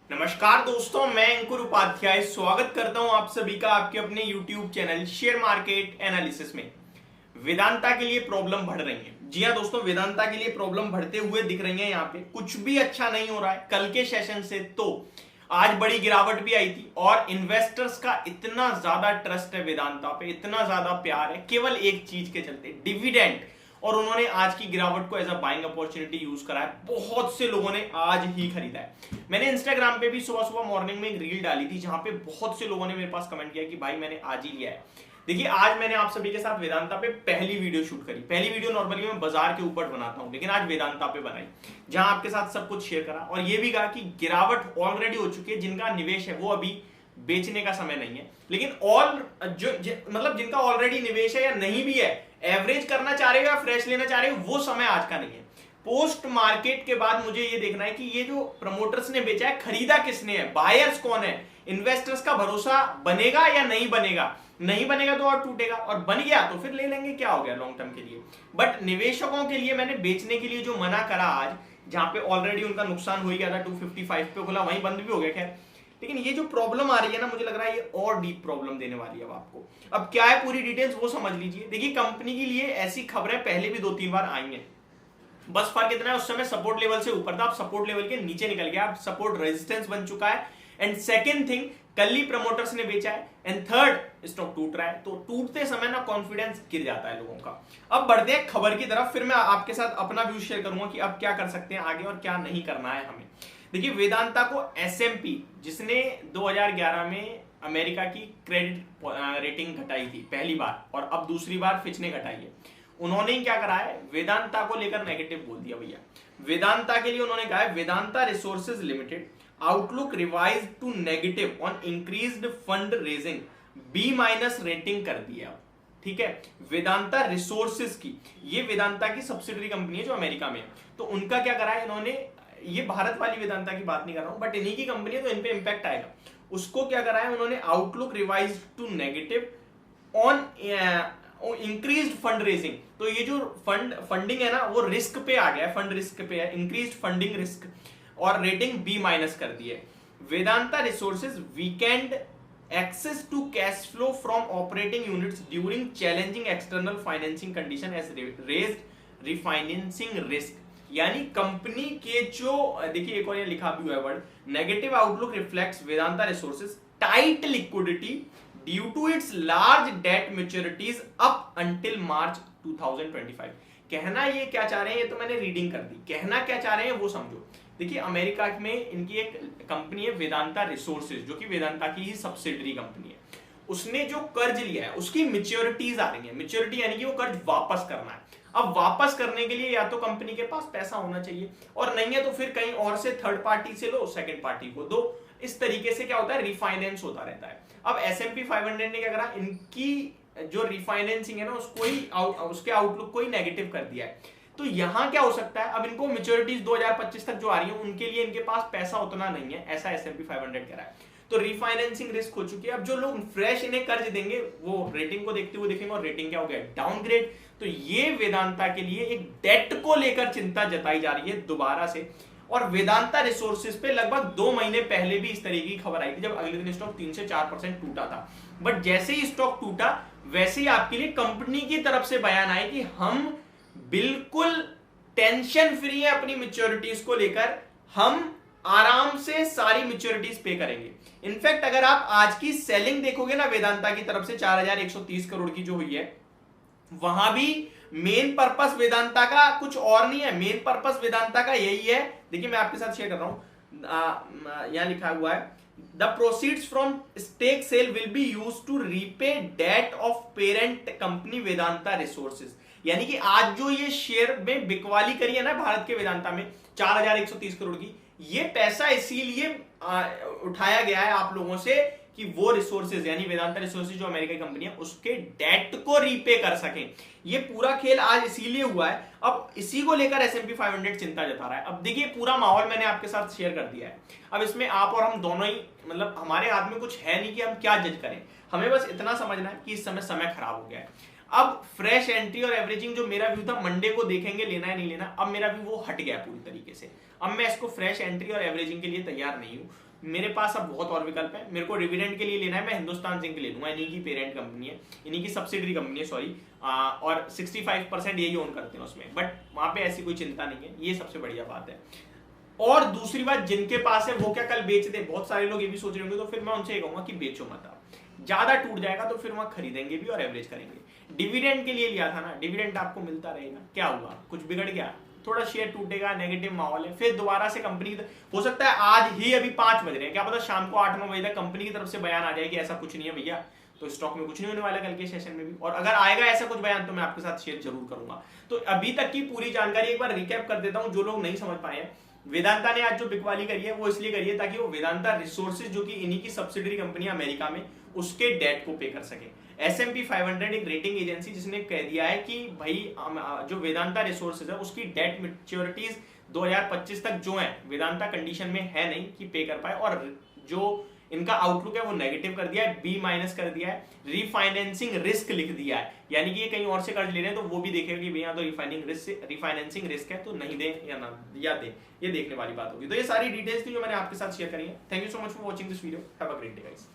नमस्कार दोस्तों, मैं अंकुर उपाध्याय स्वागत करता हूं आप सभी का आपके अपने YouTube channel share market analysis में। वेदांता के लिए प्रॉब्लम बढ़ रही है। जी हां दोस्तों, वेदांता के लिए प्रॉब्लम बढ़ते हुए दिख रही है। यहाँ पे कुछ भी अच्छा नहीं हो रहा है। कल के सेशन से तो आज बड़ी गिरावट भी आई थी और इन्वेस्टर्स का इतना ज्यादा ट्रस्ट है वेदांता पे, इतना ज्यादा प्यार है केवल एक चीज के चलते, डिविडेंड। और उन्होंने आज की गिरावट को as a buying opportunity use करा है। बहुत से लोगों ने आज ही खरीदा है। मैंने इंस्टाग्राम पे भी सुबह सुबह मॉर्निंग में एक रील डाली थी जहां पे बहुत से लोगों ने मेरे पास कमेंट किया कि भाई मैंने आज ही लिया है। देखिए, आज मैंने आप सभी के साथ वेदांता पे पहली वीडियो शूट करी। पहली वीडियो नॉर्मली मैं बाजार के ऊपर बनाता हूं, लेकिन आज वेदांता पे बनाई, जहां आपके साथ सब कुछ शेयर करा और ये भी कहा कि गिरावट ऑलरेडी हो चुकी है। जिनका निवेश है वो अभी बेचने का समय नहीं है, लेकिन मतलब जिनका ऑलरेडी निवेश है या नहीं भी है, एवरेज करना चाह रहे हो या फ्रेश लेना चाह रहे हो, वो समय आज का नहीं है। पोस्ट मार्केट के बाद मुझे ये देखना है कि ये जो प्रमोटर्स ने बेचा है, खरीदा किसने है, बायर्स कौन है, इन्वेस्टर्स का भरोसा बनेगा या नहीं बनेगा। नहीं बनेगा तो और टूटेगा, और बन गया तो फिर ले लेंगे, क्या हो गया लॉन्ग टर्म के लिए। बट निवेशकों के लिए मैंने बेचने के लिए जो मना करा आज, जहां पे ऑलरेडी उनका नुकसान हो ही गया था, 255 पे खुला, वहीं बंद भी हो गया। खैर, लेकिन ये जो प्रॉब्लम आ रही है ना, मुझे लग रहा है ये और डीप प्रॉब्लम देने वाली है अब आपको। अब क्या है पूरी डिटेल्स वो समझ लीजिए। देखिए, कंपनी के लिए ऐसी खबरें पहले भी 2-3 बार आई हैं। बस फर्क इतना है, उस समय सपोर्ट लेवल से ऊपर था, अब सपोर्ट लेवल के नीचे निकल गया, अब सपोर्ट रेजिस्टेंस बन चुका है। एंड सेकेंड थिंग, कल ही प्रमोटर्स ने बेचा है। एंड थर्ड, स्टॉक टूट रहा है, तो टूटते समय ना कॉन्फिडेंस गिर जाता है लोगों का। अब बढ़ते हैं खबर की तरफ, फिर मैं आपके साथ अपना व्यू शेयर करूंगा कि अब क्या कर सकते हैं आगे और क्या नहीं करना है हमें। देखिए, वेदांता को S&P, जिसने 2011 में अमेरिका की क्रेडिट रेटिंग घटाई थी पहली बार, और अब दूसरी बार फिच ने घटाई है, उन्होंने क्या करा है, वेदांता को लेकर नेगेटिव बोल दिया भैया। वेदांता के लिए उन्होंने कहा है, Vedanta resources limited outlook revise to negative on increased fund raising, B- rating कर दिया। ठीक है, वेदांता रिसोर्सेज की, ये वेदांता की सब्सिडरी कंपनी है जो अमेरिका में है, तो उनका क्या करा है इन्होंने, ये भारत वाली वेदांता की बात नहीं कर रहा हूं, बट इन्हीं की कंपनी है तो इन पे इंपैक्ट आएगा। उसको क्या करा है उन्होंने, outlook revise to negative on increased fund raising. तो ये जो फंडिंग है ना, वो रिस्क पे आ गया है, फंड रिस्क पे है, इंक्रीज्ड फंडिंग रिस्क, और रेटिंग B- कर दी है। Vedanta resources weakened access to cash flow from operating units during challenging external financing condition as raised refinancing risk. यानी कंपनी के जो, देखिए एक और ये लिखा भी हुआ है word, negative outlook reflects Vedanta resources tight liquidity due to its large debt maturities up until March 2025। कहना ये क्या चाह रहे हैं, ये तो मैंने रीडिंग कर दी, कहना क्या चाह रहे हैं वो समझो। देखिए, अमेरिका में इनकी एक कंपनी है वेदांता रिसोर्सेज, जो कि वेदांता की ही सब्सिडरी कंपनी है। उसने जो कर्ज लिया है उसकी मैच्योरिटीज आ रही है। मैच्योरिटी यानी कि वो कर्ज वापस करना है। अब वापस करने के लिए या तो कंपनी के पास पैसा होना चाहिए, और नहीं है तो फिर कहीं और से थर्ड पार्टी से लो, सेकंड पार्टी को दो। इस तरीके से क्या होता है, रिफाइनेंस होता रहता है। अब S&P 500 ने क्या करा, इनकी जो रिफाइनेंसिंग है ना, उसको ही उसके आउटलुक को ही नेगेटिव कर दिया है। तो यहां क्या हो सकता है, अब इनको मैच्योरिटीज 2025 तक जो आ रही है, उनके लिए इनके पास पैसा उतना नहीं है, ऐसा S&P 500 कह रहा है। तो रिफाइनेंसिंग रिस्क हो चुकी है। अब जो लोग फ्रेश इन्हें कर्ज देंगे वो रेटिंग को देखते हुए देखेंगे, और रेटिंग क्या हो गया, डाउनग्रेड। तो ये वेदांता के लिए एक डेट को लेकर चिंता जताई जा रही है दोबारा से। और वेदांता रिसोर्सेज पे लगभग 2 महीने पहले भी इस तरीके की खबर आई थी, जब अगले दिन स्टॉक 3 से 4% टूटा था। बट जैसे ही स्टॉक टूटा, वैसे ही आपके लिए कंपनी की तरफ से बयान आए कि हम बिल्कुल टेंशन फ्री है अपनी मैच्योरिटीज को लेकर, हम आराम से सारी मैच्योरिटीज पे करेंगे। इनफैक्ट अगर आप आज की सेलिंग देखोगे ना वेदांता की तरफ से 4130 करोड़ की जो हुई है, वहां भी मेन पर्पस वेदांता का कुछ और नहीं है, मेन पर्पस वेदांता का यही है। देखिए, मैं आपके साथ शेयर कर रहा हूं, यहां लिखा हुआ है, the proceeds from stake sale will be used to repay debt of parent company Vedanta resources. यानी कि आज जो ये शेयर में बिकवाली करी है ना भारत के वेदांता में 4130 करोड़ की, ये पैसा इसीलिए उठाया गया है आप लोगों से कि वो रिसोर्सेज, यानी वेदांता रिसोर्सेज जो अमेरिका की कंपनी है, उसके डेट को रीपे कर सकें। ये पूरा खेल आज इसीलिए हुआ है। अब इसी को लेकर S&P 500 चिंता जता रहा है। अब देखिए, पूरा माहौल मैंने आपके साथ शेयर कर दिया है। अब इसमें आप और हम दोनों ही, मतलब हमारे हाथ में कुछ है नहीं कि हम क्या जज करें। हमें बस इतना समझना है कि इस समय खराब हो गया है। अब फ्रेश एंट्री और एवरेजिंग जो मेरा व्यू था, मंडे को देखेंगे लेना है नहीं लेना, अब मेरा व्यू वो हट गया पूरी तरीके से। अब मैं इसको फ्रेश एंट्री और एवरेजिंग के लिए तैयार नहीं हूं। मेरे पास अब बहुत और विकल्प है। मेरे को डिविडेंड के लिए लेना है, मैं हिंदुस्तान जिंक ले लूंगा, इन्हीं की पेरेंट कंपनी है, इन्हीं की सब्सिडरी कंपनी है, सॉरी, और 65% यही ओन करते हैं उसमें, बट वहां पे ऐसी कोई चिंता नहीं है, ये सबसे बढ़िया बात है। और दूसरी बात, जिनके पास है वो क्या कल बेच दे, बहुत सारे लोग ये भी सोच रहे होंगे, तो फिर मैं उनसे ये कहूंगा कि बेचो मत, आप ज्यादा टूट जाएगा तो फिर वहां खरीदेंगे भी और एवरेज करेंगे। डिविडेंड के लिए लिया था ना, डिविडेंड आपको मिलता रहेगा, क्या हुआ, कुछ बिगड़ गया, थोड़ा शेयर टूटेगा, नेगेटिव माहौल है, फिर दोबारा से कंपनी हो सकता है आज ही, अभी 5 बज रहे हैं, क्या पता शाम को 8-9 बजे तक कंपनी की तरफ से बयान आ जाए कि ऐसा कुछ नहीं है भैया, तो स्टॉक में कुछ नहीं होने वाला कल के सेशन में भी, और अगर आएगा ऐसा कुछ बयान तो मैं आपके साथ शेयर जरूर करूंगा। तो अभी तक की पूरी जानकारी एक बार रिकैप कर देता हूं, जो लोग नहीं समझ पाए हैं। वेदांता ने आज जो बिकवाली करी है वो इसलिए करी है ताकि वो वेदांता रिसोर्सेज, जो कि इन्हीं की सब्सिडरी कंपनी अमेरिका में, उसके डेट को पे कर सके। S&P 500 एक रेटिंग एजेंसी, जिसने कह दिया है कि भाई जो वेदांता रिसोर्सेज है उसकी डेट मैच्योरिटीज 2025 तक जो है, वेदांता कंडीशन में है नहीं कि पे कर पाए, और जो इनका आउटलुक है वो नेगेटिव कर दिया है, B- कर दिया है, रीफाइनेंसिंग रिस्क लिख दिया है, यानी कि ये कहीं और से कर्ज ले रहे हैं तो वो भी देखेगा कि भैया तो रिफाइनेंसिंग रिस्क है, तो नहीं दे या ना या दे, ये देखने वाली बात होगी। तो ये सारी डिटेल्स थी जो मैंने आपके साथ शेयर करी है। Thank you so much for watching this video, have a great day guys.